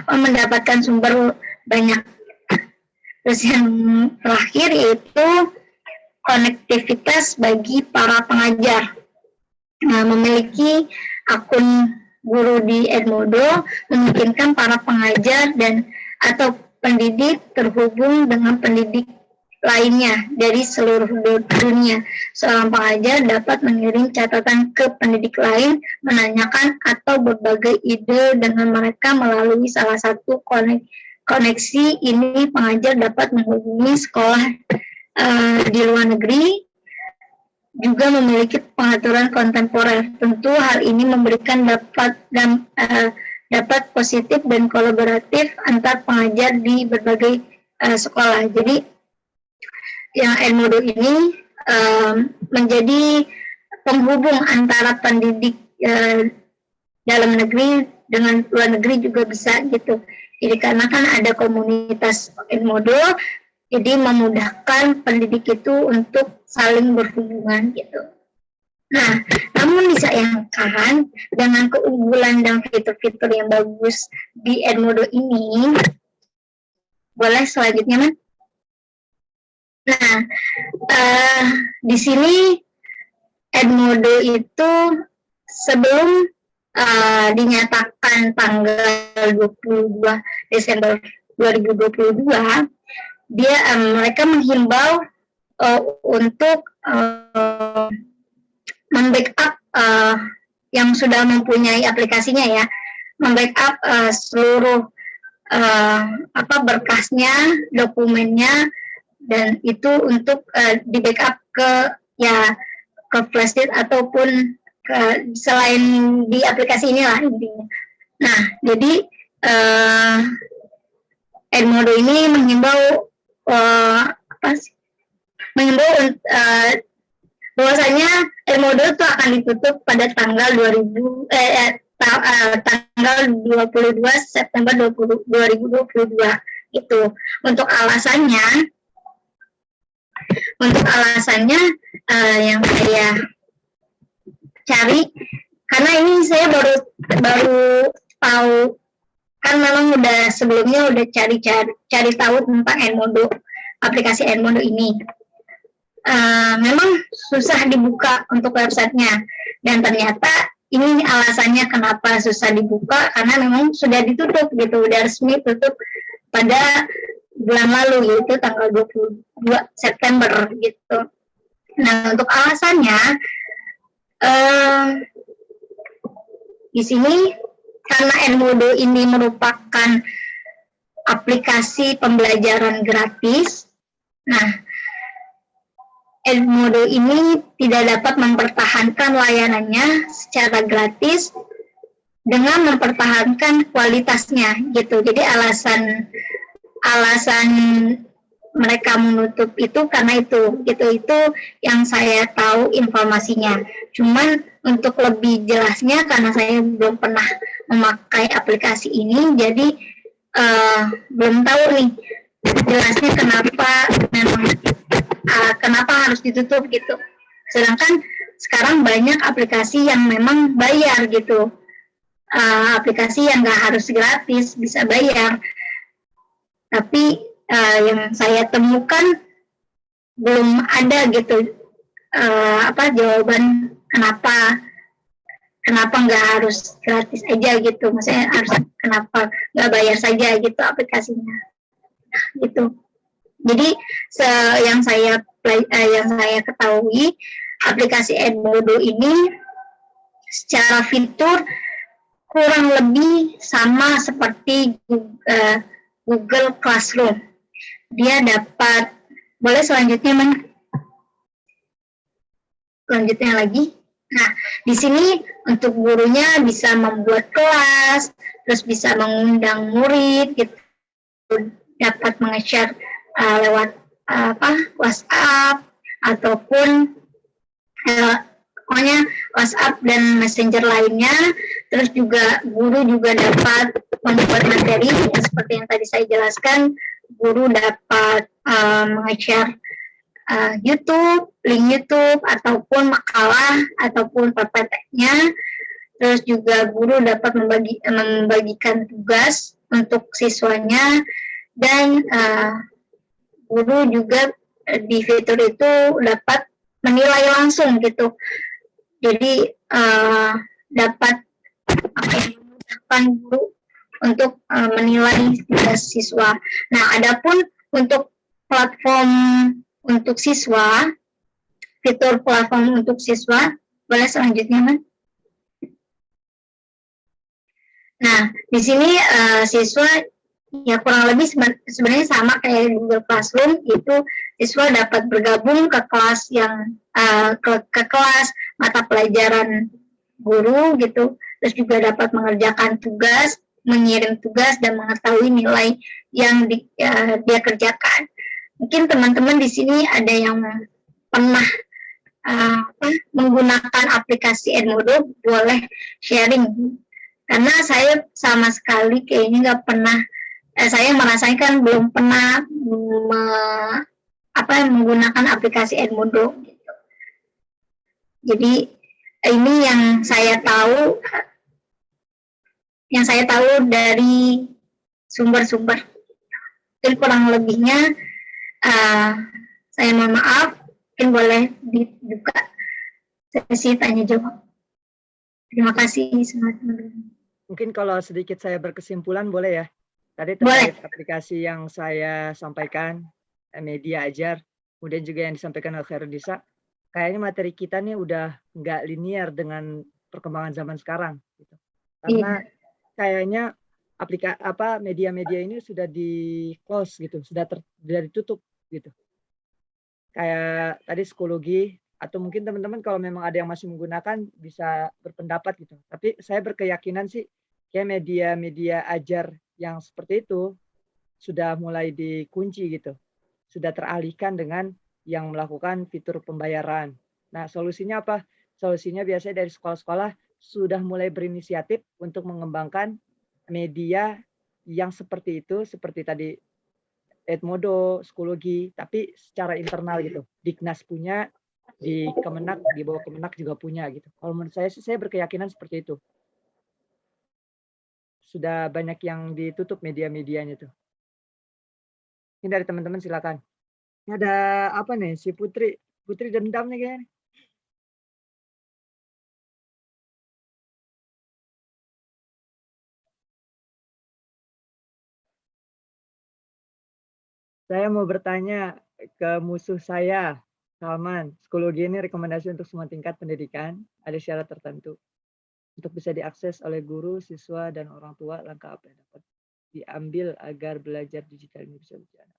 mendapatkan sumber banyak. Terus yang terakhir yaitu konektivitas bagi para pengajar. Memiliki akun guru di Edmodo memungkinkan para pengajar dan atau pendidik terhubung dengan pendidik lainnya dari seluruh dunia. Seorang pengajar dapat mengirim catatan ke pendidik lain, menanyakan atau berbagai ide dengan mereka melalui salah satu koneksi ini. Pengajar dapat menghubungi sekolah di luar negeri, juga memiliki pengaturan kontemporer. Tentu hal ini memberikan dapat positif dan kolaboratif antar pengajar di berbagai sekolah. Jadi yang Edmodo ini menjadi penghubung antara pendidik dalam negeri dengan luar negeri juga bisa gitu. Jadi karena kan ada komunitas Edmodo, jadi memudahkan pendidik itu untuk saling berhubungan gitu. Nah, namun disayangkan dengan keunggulan dan fitur-fitur yang bagus di Edmodo ini, boleh selanjutnya, Man? Nah, di sini Edmodo itu sebelum dinyatakan tanggal 22 Desember 2022, mereka menghimbau untuk membackup yang sudah mempunyai aplikasinya ya, membackup seluruh berkasnya, dokumennya, dan itu untuk di backup ke flash disk ataupun selain di aplikasi inilah intinya. Nah, jadi Edmodo ini menghimbau bahwasanya Edmodo itu akan ditutup pada tanggal 22 September 2022 itu. Untuk alasannya yang saya cari, karena ini saya baru tahu, kan memang sebelumnya udah cari tahu tentang Edmodo, aplikasi Edmodo ini. Memang susah dibuka untuk websitenya, dan ternyata ini alasannya kenapa susah dibuka, karena memang sudah ditutup gitu, udah resmi tutup pada bulan lalu, yaitu tanggal 22 September gitu. Nah, untuk alasannya di sini karena Edmodo ini merupakan aplikasi pembelajaran gratis. Nah, Edmodo ini tidak dapat mempertahankan layanannya secara gratis dengan mempertahankan kualitasnya gitu. Jadi alasan mereka menutup itu karena itu yang saya tahu informasinya. Cuman untuk lebih jelasnya, karena saya belum pernah memakai aplikasi ini, jadi belum tahu nih jelasnya kenapa harus ditutup gitu. Sedangkan sekarang banyak aplikasi yang memang bayar gitu, aplikasi yang nggak harus gratis, bisa bayar. Tapi yang saya temukan belum ada gitu jawaban kenapa nggak harus gratis aja gitu, maksudnya harus kenapa nggak bayar saja gitu aplikasinya gitu. Jadi yang saya ketahui, aplikasi Edmodo ini secara fitur kurang lebih sama seperti Google Classroom. Dia dapat, boleh selanjutnya, Man? Selanjutnya lagi. Nah, di sini untuk gurunya bisa membuat kelas, terus bisa mengundang murid, gitu, dapat menge-share lewat WhatsApp ataupun pokoknya WhatsApp dan Messenger lainnya. Terus juga guru juga dapat membuat materi seperti yang tadi saya jelaskan. Guru dapat menge-share YouTube, link YouTube ataupun makalah ataupun PPT-nya. Terus juga guru dapat membagikan tugas untuk siswanya, dan guru juga di fitur itu dapat menilai langsung gitu. Jadi dapat memudahkan guru untuk menilai tugas siswa. Nah, adapun untuk platform untuk siswa, fitur platform untuk siswa, boleh selanjutnya, Man? Nah, di sini siswa ya kurang lebih sebenarnya sama kayak Google Classroom, itu siswa dapat bergabung ke kelas yang ke kelas mata pelajaran guru gitu, terus juga dapat mengerjakan tugas, mengirim tugas, dan mengetahui nilai yang dia kerjakan. Mungkin teman-teman di sini ada yang pernah menggunakan aplikasi Edmodo, boleh sharing. Karena saya sama sekali kayaknya nggak pernah, saya merasakan belum pernah menggunakan aplikasi Edmodo. Gitu. Jadi ini yang saya tahu dari sumber-sumber. Mungkin kurang lebihnya saya mohon maaf, mungkin boleh dibuka sesi tanya jawab. Terima kasih semua teman-teman. Mungkin kalau sedikit saya berkesimpulan boleh ya. Tadi terkait aplikasi yang saya sampaikan, media ajar, kemudian juga yang disampaikan oleh Khairudisa, kayaknya materi kita nih udah nggak linear dengan perkembangan zaman sekarang. Gitu. Karena kayaknya media-media ini sudah di close gitu, sudah ditutup gitu. Kayak tadi psikologi, atau mungkin teman-teman kalau memang ada yang masih menggunakan bisa berpendapat gitu. Tapi saya berkeyakinan sih kayak media-media ajar yang seperti itu sudah mulai dikunci gitu. Sudah teralihkan dengan yang melakukan fitur pembayaran. Nah, solusinya apa? Solusinya biasanya dari sekolah-sekolah sudah mulai berinisiatif untuk mengembangkan media yang seperti itu, seperti tadi Edmodo, psikologi, tapi secara internal gitu. Diknas punya, di Kemenak, di bawah Kemenak juga punya gitu. Kalau menurut saya sih, saya berkeyakinan seperti itu. Sudah banyak yang ditutup media-medianya tuh. Ini dari teman-teman silakan. Ini ada apa nih? Si Putri dendam nih kayaknya. Saya mau bertanya ke musuh saya, Salman. Psikologi ini rekomendasi untuk semua tingkat pendidikan, ada syarat tertentu. Untuk bisa diakses oleh guru, siswa, dan orang tua, langkah apa yang dapat diambil agar belajar digital ini bisa berjalan?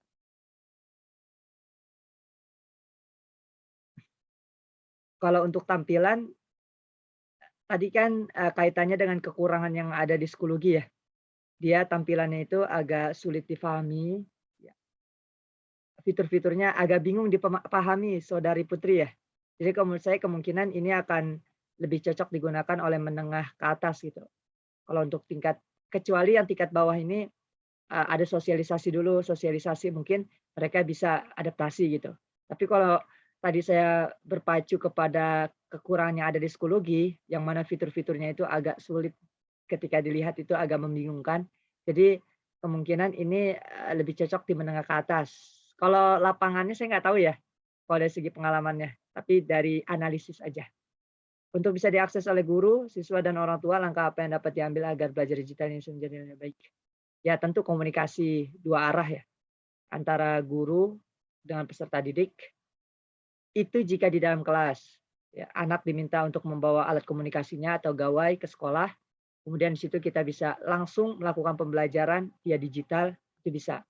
Kalau untuk tampilan, tadi kan kaitannya dengan kekurangan yang ada di psikologi ya. Dia tampilannya itu agak sulit difahami, fitur-fiturnya agak bingung dipahami Saudari Putri ya. Jadi kalau menurut saya kemungkinan ini akan lebih cocok digunakan oleh menengah ke atas gitu. Kalau untuk kecuali yang tingkat bawah ini ada sosialisasi dulu, sosialisasi mungkin mereka bisa adaptasi gitu. Tapi kalau tadi saya berpacu kepada kekurangan yang ada di psikologi, yang mana fitur-fiturnya itu agak sulit ketika dilihat, itu agak membingungkan. Jadi kemungkinan ini lebih cocok di menengah ke atas. Kalau lapangannya saya nggak tahu ya, kalau dari segi pengalamannya, tapi dari analisis aja. Untuk bisa diakses oleh guru, siswa, dan orang tua, langkah apa yang dapat diambil agar belajar digital ini menjadi lebih baik? Ya tentu komunikasi dua arah ya, antara guru dengan peserta didik. Itu jika di dalam kelas, ya, anak diminta untuk membawa alat komunikasinya atau gawai ke sekolah, Kemudian di situ kita bisa langsung melakukan pembelajaran via digital, itu bisa.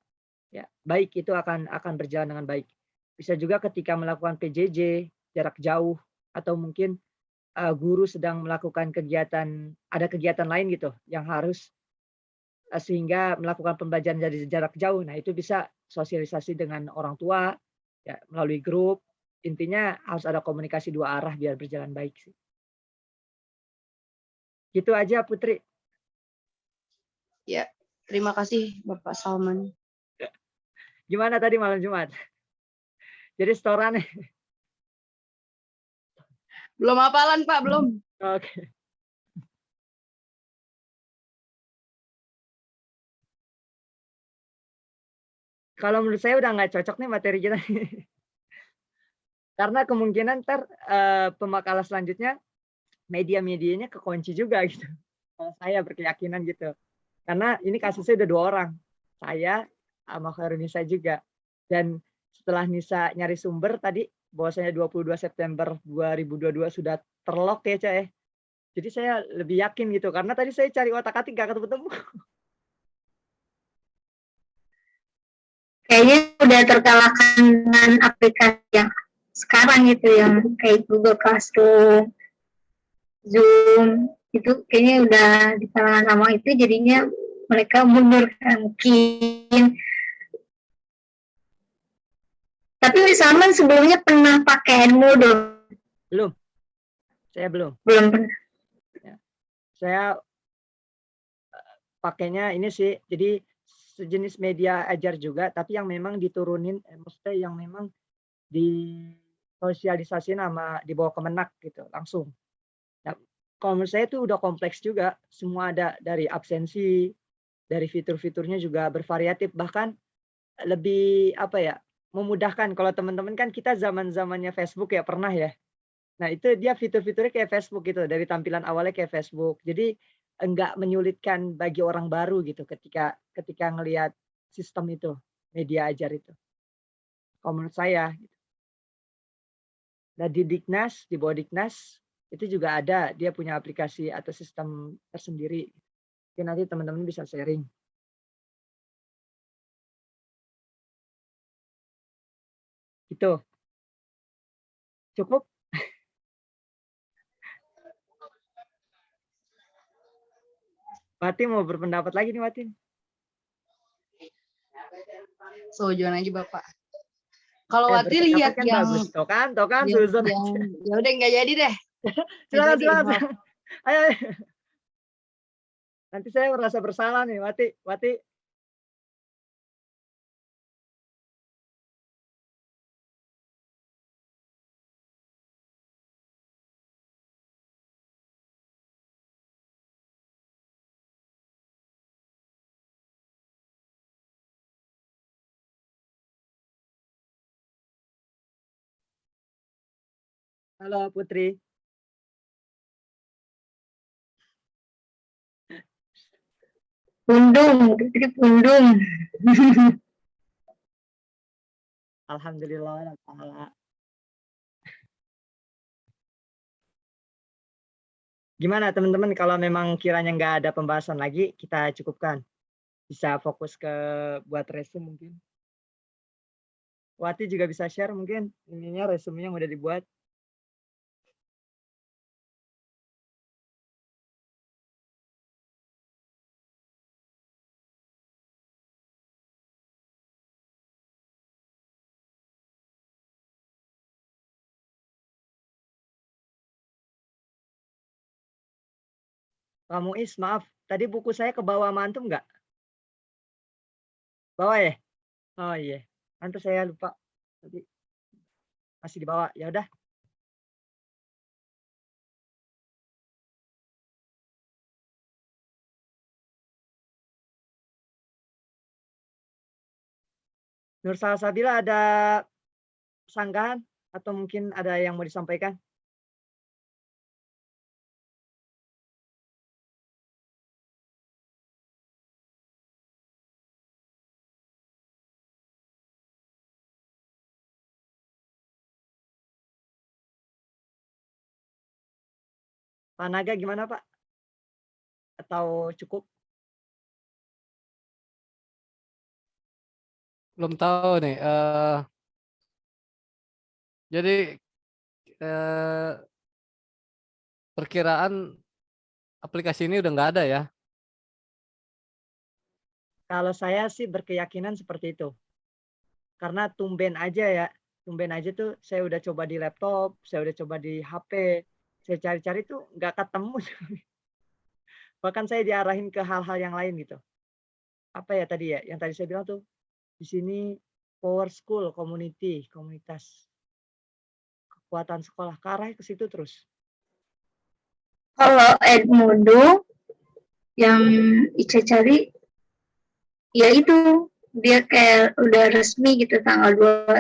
Ya, baik itu akan berjalan dengan baik. Bisa juga ketika melakukan PJJ jarak jauh atau mungkin guru sedang melakukan ada kegiatan lain gitu yang harus sehingga melakukan pembelajaran dari jarak jauh. Nah, itu bisa sosialisasi dengan orang tua ya melalui grup. Intinya harus ada komunikasi dua arah biar berjalan baik sih. Gitu aja Putri. Ya, terima kasih Bapak Salman. Gimana tadi malam Jumat? Jadi setoran nih. Belum hafalan Pak, belum. Oke. Kalau menurut saya udah nggak cocok nih materi kita. Karena kemungkinan pemakalan selanjutnya media-medianya kekunci juga gitu. Kalau saya berkeyakinan gitu. Karena ini kasusnya udah 2 orang. Saya sama Khairunisa juga. Dan setelah Nisa nyari sumber tadi bahwasanya 22 September 2022 sudah terlock ya, Cak ya. Jadi saya lebih yakin gitu karena tadi saya cari otak-atik gak ketemu-temu. Kayaknya udah terkalahkan dengan aplikasi yang sekarang gitu yang kayak Google Classroom, Zoom, itu kayaknya udah dikalahkan sama itu jadinya mereka mundur kan mungkin. Tapi Salman sebelumnya pernah pakai Edmodo? Belum. Saya belum. Belum pernah. Ya. Saya pakainya ini sih, jadi sejenis media ajar juga, tapi yang memang diturunin, maksudnya yang memang disosialisasiin sama dibawa Kemenak gitu, langsung. Nah, kalau menurut saya itu udah kompleks juga, semua ada dari absensi, dari fitur-fiturnya juga bervariatif, bahkan lebih apa ya, memudahkan kalau teman-teman kan kita zaman-zamannya Facebook ya, pernah ya? Nah, itu dia fitur-fiturnya kayak Facebook gitu, dari tampilan awalnya kayak Facebook. Jadi enggak menyulitkan bagi orang baru gitu ketika ketika ngelihat sistem itu, media ajar itu. Kalau menurut saya gitu. Nah, di Dignas, di bawah Dignas itu juga ada, dia punya aplikasi atau sistem tersendiri. Mungkin nanti teman-teman bisa sharing. Itu. Cukup? Wati mau berpendapat lagi nih Wati. Setujuan aja Bapak. Kalau Wati Berpendapat lihat kan yang bagus. Tuh kan, yang, suzon yang aja. ya udah nggak jadi deh. Nggak Silakan, jadi, silakan. maaf. Ayo, ayo. Nanti saya merasa bersalah nih, Wati. Wati. Halo Putri. Pundung, Putri Pundung. Alhamdulillah. Gimana teman-teman kalau memang kiranya nggak ada pembahasan lagi, kita cukupkan. Bisa fokus ke buat resume mungkin. Wati juga bisa share mungkin ininya resume yang udah dibuat. Pak Muiz, maaf, tadi buku saya ke bawah sama antum nggak? Bawah ya? Oh iya, nanti saya lupa. Tadi masih di bawah. Ya udah. Nur Salsabila ada sanggahan atau mungkin ada yang mau disampaikan? Pak Naga gimana Pak? atau cukup? Belum tahu nih. Jadi eh, perkiraan aplikasi ini udah nggak ada ya? Kalau saya sih berkeyakinan seperti itu. Karena tumben aja tuh saya udah coba di laptop, saya udah coba di HP, saya cari-cari tuh nggak ketemu. Bahkan saya diarahin ke hal-hal yang lain gitu. Apa ya tadi ya, yang tadi saya bilang tuh, di sini Power School Community, komunitas kekuatan sekolah, ke arahnya ke situ terus. Kalau Edmodo yang Ica cari, ya itu dia kayak udah resmi gitu tanggal 2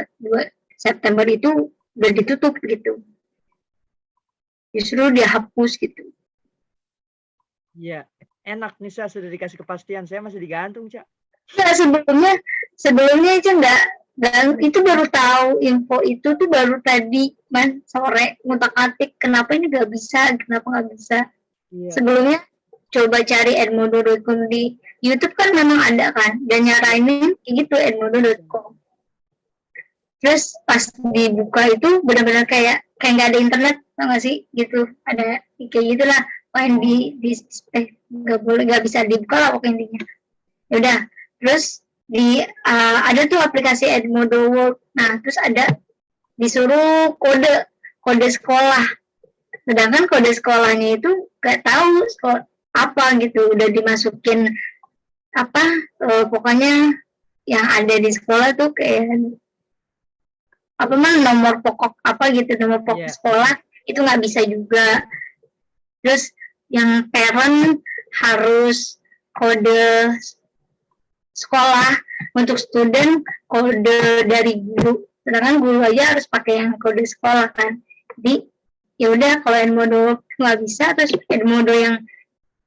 September itu udah ditutup gitu. Justru dia hapus gitu. Iya, enak nih saya sudah dikasih kepastian, saya masih digantung, Cak. Nah, sebelumnya itu enggak, dan itu baru tahu info itu tuh baru tadi sore ngutak-atik kenapa ini nggak bisa, kenapa nggak bisa. Iya. Sebelumnya coba cari edmodo.com di YouTube kan memang ada kan, dan nyarainin gitu edmodo.com. Terus pas dibuka itu benar-benar kayak nggak ada internet, tau nggak sih gitu, ada kayak gitulah, main di nggak bisa dibuka lah pokoknya intinya. Udah, terus ada tuh aplikasi Edmodo World. Nah, terus ada disuruh kode sekolah. Sedangkan kode sekolahnya itu nggak tahu apa gitu. Udah dimasukin apa pokoknya yang ada di sekolah tuh kayak apa nomor pokok apa gitu, nomor pokok sekolah itu nggak bisa juga. Terus yang parent harus kode sekolah, untuk student kode dari guru, sedangkan guru aja harus pakai yang kode sekolah kan. Jadi ya udah, kalau Edmodo nggak bisa, terus Edmodo yang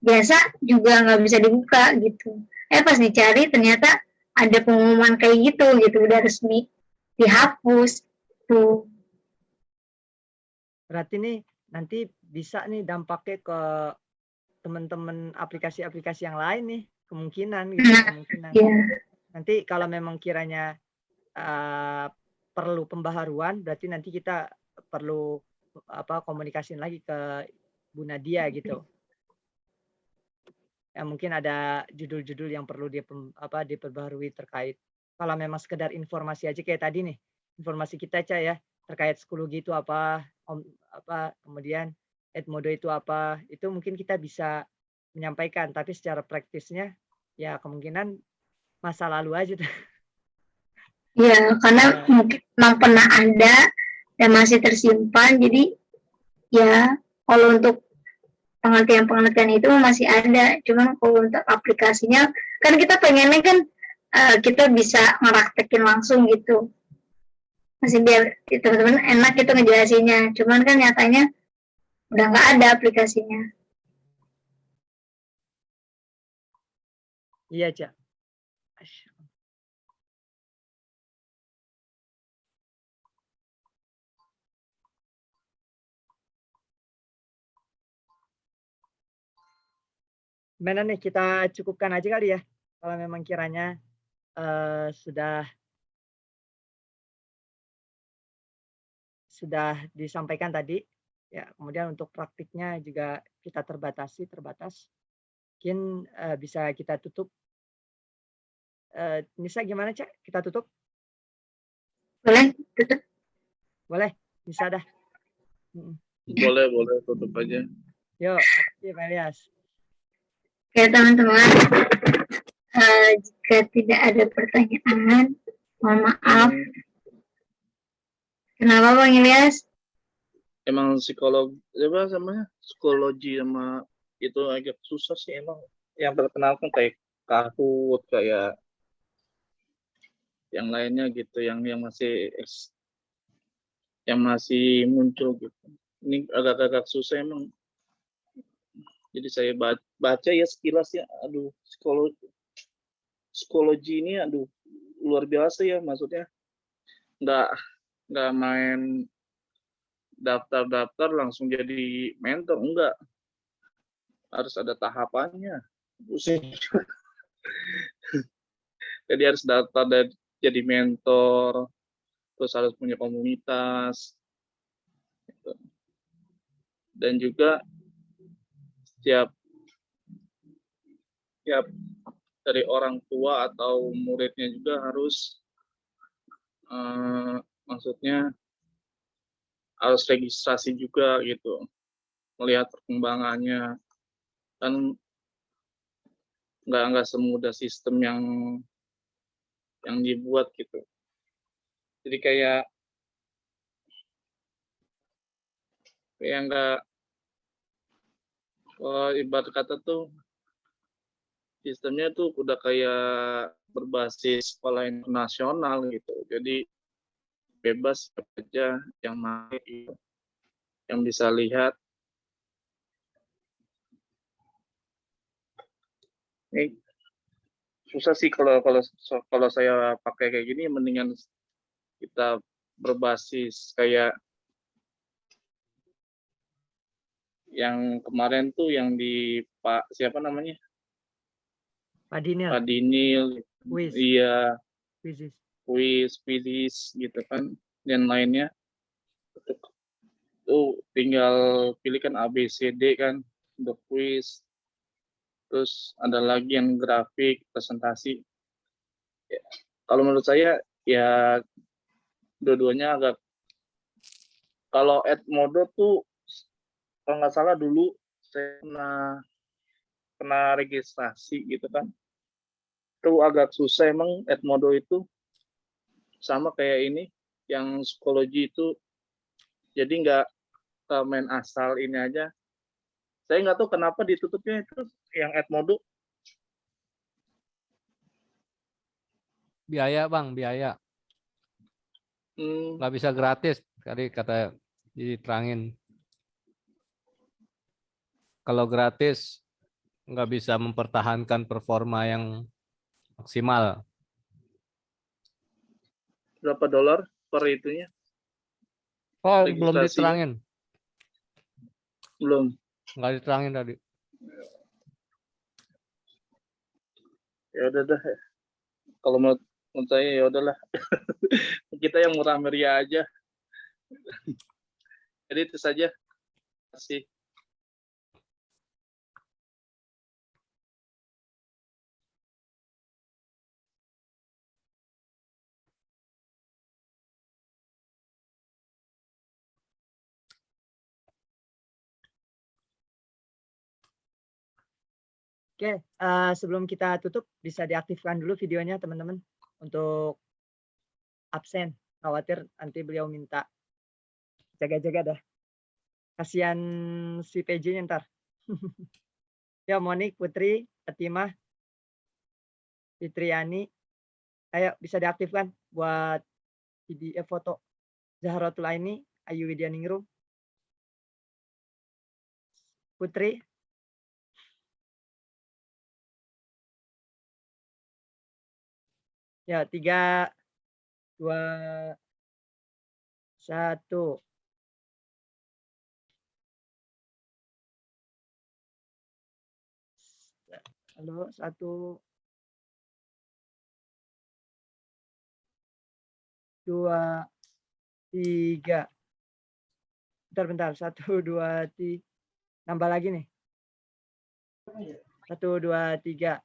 biasa juga nggak bisa dibuka gitu. Pas dicari ternyata ada pengumuman kayak gitu udah resmi dihapus tuh. Berarti nih nanti bisa nih dampaknya ke teman-teman aplikasi-aplikasi yang lain nih, kemungkinan gitu, kemungkinan. Yeah. Nanti kalau memang kiranya perlu pembaharuan, berarti nanti kita perlu komunikasiin lagi ke Bu Nadia gitu. Ya, mungkin ada judul-judul yang perlu diperbaharui terkait. Kalau memang sekedar informasi aja kayak tadi nih, informasi kita aja ya terkait psikologi itu apa, kemudian Edmodo itu apa, itu mungkin kita bisa menyampaikan, tapi secara praktisnya ya kemungkinan masa lalu aja. Ya, karena mungkin memang pernah ada dan masih tersimpan, jadi ya kalau untuk pengertian itu masih ada, cuman kalau untuk aplikasinya kan kita pengennya kan kita bisa ngeraktekin langsung gitu, masih biar teman-teman enak gitu ngejelasinnya, cuman kan nyatanya udah nggak ada aplikasinya. Iya, Cak. Gimana nih, kita cukupkan aja kali ya, kalau memang kiranya sudah disampaikan tadi ya. Kemudian untuk praktiknya juga kita terbatas, mungkin bisa kita tutup. Nisa gimana, Cak? Kita tutup? Boleh tutup? Boleh, bisa dah. Boleh tutup aja. Yuk, makasih Pak Elias. Oke teman-teman, jika tidak ada pertanyaan, mohon maaf. Kenapa Bang Ilyas? Emang psikologi sama itu agak susah sih emang. Yang terkenal kan kayak Kahoot, kayak yang lainnya gitu, yang masih muncul gitu. Ini agak-agak susah emang. Jadi saya baca ya sekilas ya, aduh psikologi ini aduh luar biasa ya, maksudnya nggak main daftar langsung jadi mentor, enggak. harus ada tahapannya. Pusing. Jadi harus daftar dan jadi mentor, terus harus punya komunitas, gitu. Dan juga setiap dari orang tua atau muridnya juga harus maksudnya harus registrasi juga gitu, melihat perkembangannya. Kan nggak semudah sistem yang dibuat gitu. Jadi kayak nggak, ibarat kata tuh sistemnya tuh udah kayak berbasis sekolah internasional gitu. Jadi bebas siapa aja yang naik gitu, yang bisa lihat. Ini susah sih kalau saya pakai kayak gini, mendingan kita berbasis kayak yang kemarin tuh yang di Pak siapa namanya? Pak Dinil, Pak Dinil. Wiz, Iya, Wizis. gitu kan, dan lainnya. Tuh tinggal pilih kan ABCD kan, untuk quiz. Terus ada lagi yang grafik, presentasi. Ya, kalau menurut saya ya dua-duanya agak, kalau Edmodo tuh kalau nggak salah dulu saya pernah registrasi gitu kan. Itu agak susah emang Edmodo itu, sama kayak ini yang psikologi itu, jadi nggak main asal ini aja. Saya nggak tahu kenapa ditutupnya itu yang Edmodo. Biaya Bang, biaya. Nggak bisa gratis, tadi kata diterangin. Kalau gratis nggak bisa mempertahankan performa yang maksimal. Berapa dolar per itunya? Oh, belum Registrasinya? diterangin. Belum. Nggak diterangin tadi. Ya udah dah. Kalau menurut saya ya udahlah. Kita yang murah meriah aja. Jadi itu saja. Terima kasih. Oke, sebelum kita tutup bisa diaktifkan dulu videonya teman-teman untuk absen. Khawatir nanti beliau minta jaga-jaga dah. Kasihan si PJ-nya ntar. Ya, Monik, Putri, Fatimah, Fitriani, ayo bisa diaktifkan buat PDF foto Zahratul Aini, Ayu Widyaningrum. Putri. Ya, 3, 2, 1. Halo, 1, 2, 3. Bentar. 1, 2, 3. Nambah lagi nih. 1, 2, 3.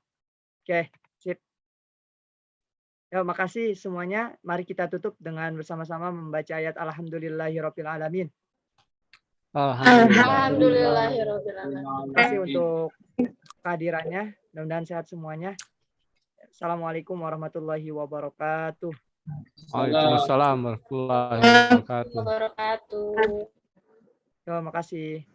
Oke, sip. Ya, makasih semuanya. Mari kita tutup dengan bersama-sama membaca ayat Alhamdulillahirabbil alamin. Alhamdulillahirabbil alamin. Terima kasih untuk kehadirannya. Mudah-mudahan sehat semuanya. Assalamualaikum warahmatullahi wabarakatuh. Waalaikumsalam warahmatullahi wabarakatuh. Wabarakatuh. Terima kasih.